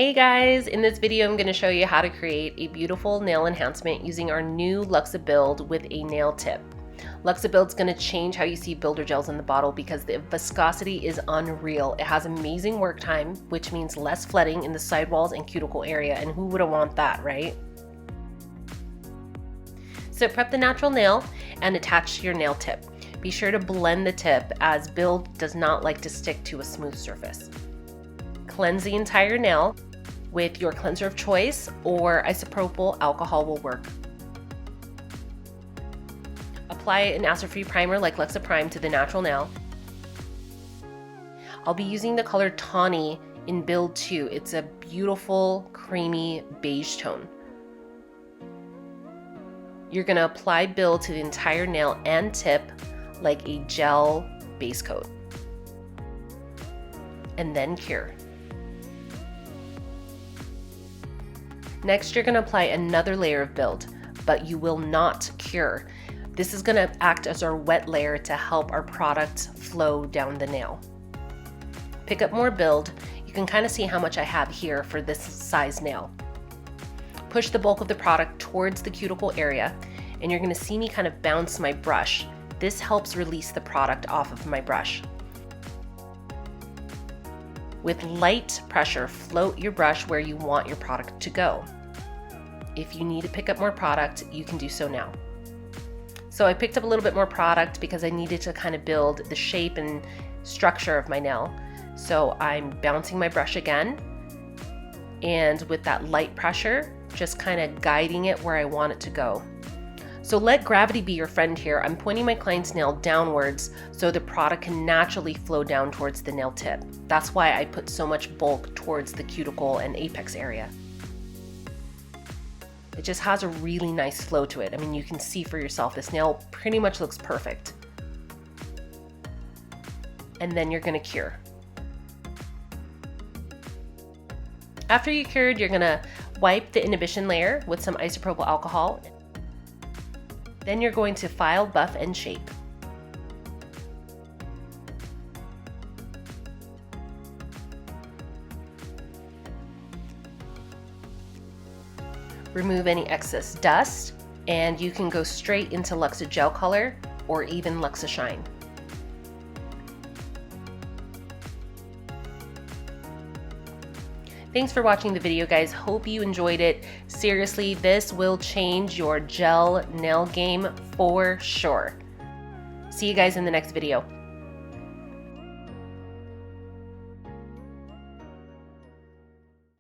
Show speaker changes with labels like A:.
A: Hey guys, in this video I'm going to show you how to create a beautiful nail enhancement using our new Luxa Build with a nail tip. Luxa Build is going to change how you see builder gels in the bottle because the viscosity is unreal. It has amazing work time, which means less flooding in the sidewalls and cuticle area, and who wouldn't want that, right? So prep the natural nail and attach your nail tip. Be sure to blend the tip as Build does not like to stick to a smooth surface. Cleanse the entire nail with your cleanser of choice, or isopropyl alcohol will work. Apply an acid-free primer like Luxa Prime to the natural nail. I'll be using the color Tawny in Build 2. It's a beautiful creamy beige tone. You're going to apply Build to the entire nail and tip like a gel base coat, and then cure. Next, you're going to apply another layer of Build, but you will not cure. This is going to act as our wet layer to help our product flow down the nail. Pick up more Build. You can kind of see how much I have here for this size nail. Push the bulk of the product towards the cuticle area, and you're going to see me kind of bounce my brush. This helps release the product off of my brush. With light pressure, float your brush where you want your product to go. If you need to pick up more product, you can do so now. So I picked up a little bit more product because I needed to kind of build the shape and structure of my nail. So I'm bouncing my brush again, and with that light pressure, just kind of guiding it where I want it to go. So let gravity be your friend here. I'm pointing my client's nail downwards so the product can naturally flow down towards the nail tip. That's why I put so much bulk towards the cuticle and apex area. It just has a really nice flow to it. I mean, you can see for yourself, this nail pretty much looks perfect. And then you're gonna cure. After you cured, you're gonna wipe the inhibition layer with some isopropyl alcohol. Then you're going to file, buff, and shape. Remove any excess dust, and you can go straight into Luxa Gel Color or even Luxa Shine. Thanks for watching the video, guys. Hope you enjoyed it. Seriously, this will change your gel nail game for sure. See you guys in the next video.